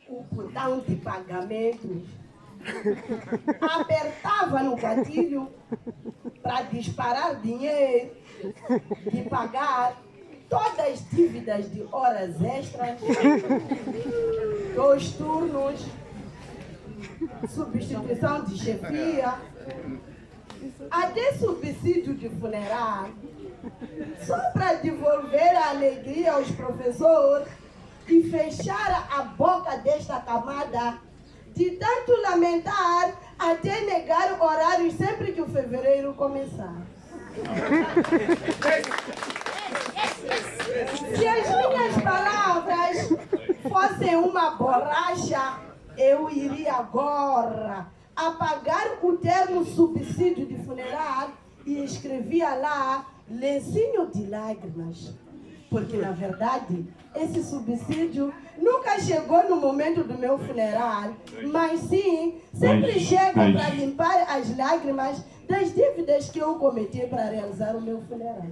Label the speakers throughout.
Speaker 1: o botão de pagamento, apertava no gatilho para disparar dinheiro e pagar todas as dívidas de horas extras, 2 turnos, substituição de chefia, até subsídio de funeral, só para devolver a alegria aos professores e fechar a boca desta camada de tanto lamentar até negar horários sempre que o fevereiro começar. Se as minhas palavras fossem uma borracha, eu iria agora apagar o termo subsídio de funeral e escrevia lá lencinho de lágrimas. Porque, na verdade, esse subsídio nunca chegou no momento do meu funeral, mas sim, sempre chega para limpar as lágrimas das dívidas que eu cometi para realizar o meu funeral.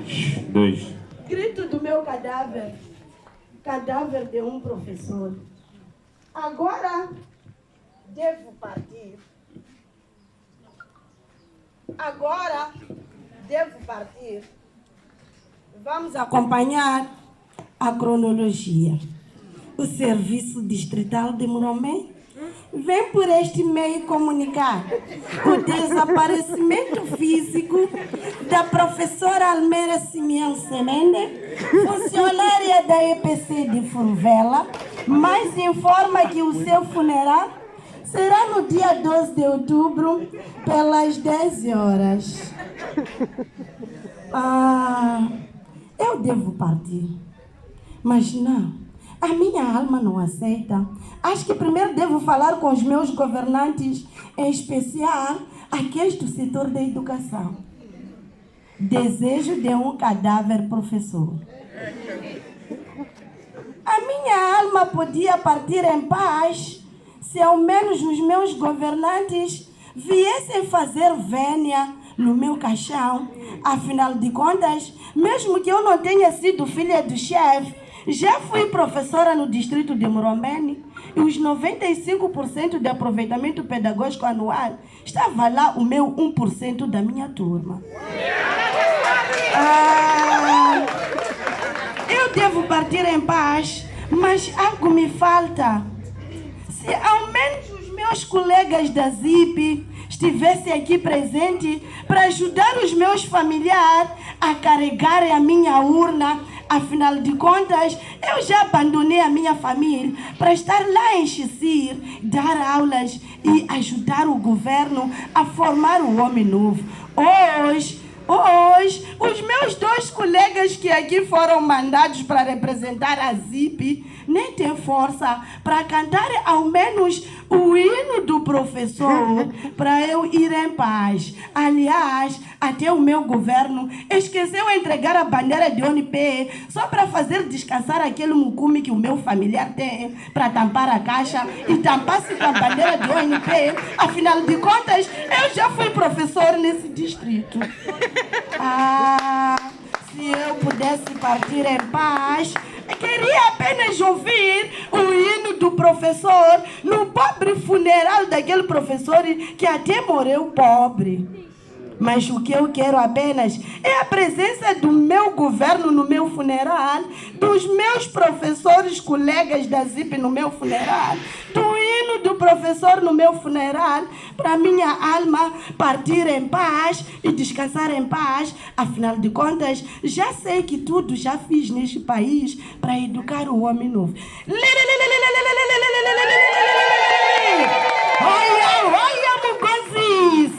Speaker 2: Jesus!
Speaker 1: Grito do meu cadáver, cadáver de um professor. Agora devo partir. Agora devo partir. Vamos acompanhar a cronologia. O Serviço Distrital de Moromé vem por este meio comunicar o desaparecimento físico da professora Almeida Simeão Semende, funcionária da EPC de Furvela, mas informa que o seu funeral será no dia 12 de outubro, pelas 10 horas. Eu devo partir, mas não. A minha alma não aceita. Acho que primeiro devo falar com os meus governantes, em especial aqueles do setor da educação. Desejo de um cadáver professor. A minha alma podia partir em paz se ao menos os meus governantes viessem fazer vénia no meu caixão. Afinal de contas, mesmo que eu não tenha sido filha do chefe, já fui professora no distrito de Moromene e os 95% de aproveitamento pedagógico anual estava lá o meu 1% da minha turma. Eu devo partir em paz, mas algo me falta. Se ao menos os meus colegas da ZIP estivessem aqui presentes para ajudar os meus familiares a carregarem a minha urna. Afinal de contas, eu já abandonei a minha família para estar lá em Xicir, dar aulas e ajudar o governo a formar o homem novo. Hoje, os meus 2 colegas que aqui foram mandados para representar a ZIP nem têm força para cantar ao menos o hino do professor para eu ir em paz. Aliás, até o meu governo esqueceu de entregar a bandeira de ONP só para fazer descansar aquele mucume que o meu familiar tem para tampar a caixa e tampar-se com a bandeira de ONP. Afinal de contas, eu já fui professor nesse distrito. Se eu pudesse partir em paz, queria apenas ouvir o hino do professor no pobre funeral daquele professor que até morreu pobre. Mas o que eu quero apenas é a presença do meu governo no meu funeral, dos meus professores, colegas da ZIP no meu funeral, do hino do professor no meu funeral, para minha alma partir em paz e descansar em paz. Afinal de contas, já sei que tudo já fiz neste país para educar o homem novo. Olha, mugonzi,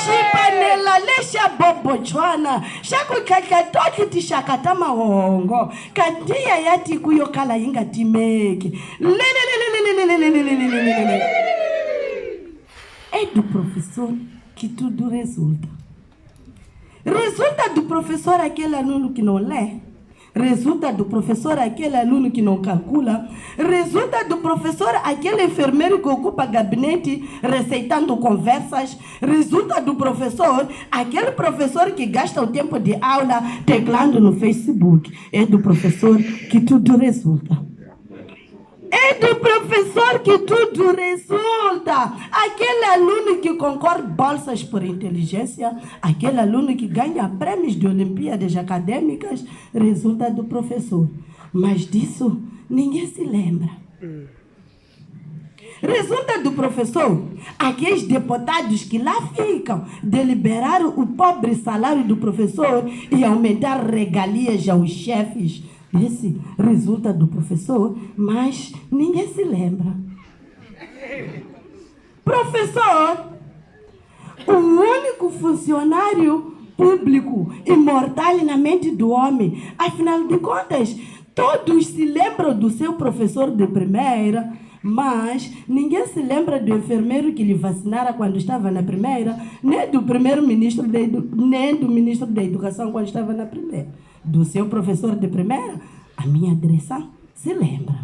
Speaker 1: chipanela lesha bobo chwana, shaku kakatoki tishakata mahongo, kadia yati kuyo kala inga timeki. É do professor que tudo resulta. Resulta do professor aquele aluno que não lê, Resulta do professor aquele aluno que não calcula. Resulta do professor aquele enfermeiro que ocupa gabinete receitando conversas. Resulta do professor aquele professor que gasta o tempo de aula teclando no Facebook. É do professor que tudo resulta. É do professor que tudo resulta. Aquele aluno que concorre bolsas por inteligência, aquele aluno que ganha prêmios de Olimpíadas acadêmicas, resulta do professor. Mas disso ninguém se lembra. Resulta do professor aqueles deputados que lá ficam deliberaram o pobre salário do professor e aumentar regalias aos chefes. Esse resulta do professor, mas ninguém se lembra. Professor, o único funcionário público imortal na mente do homem. Afinal de contas, todos se lembram do seu professor de primeira, mas ninguém se lembra do enfermeiro que lhe vacinara quando estava na primeira, nem do primeiro-ministro, nem do ministro da Educação quando estava na primeira. Do seu professor de primeira, a minha direção se lembra.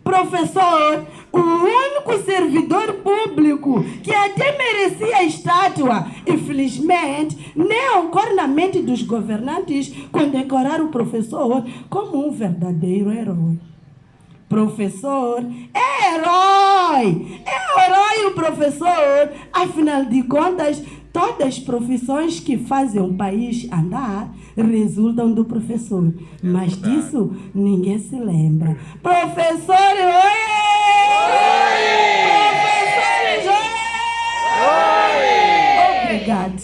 Speaker 1: Professor, o único servidor público que até merecia estátua, infelizmente, nem ocorre na mente dos governantes condecorar o professor como um verdadeiro herói. Professor é herói! É herói o professor! Afinal de contas, todas as profissões que fazem o país andar resultam do professor. Mas disso ninguém se lembra. Professor, oi! Professores, oi! Obrigado.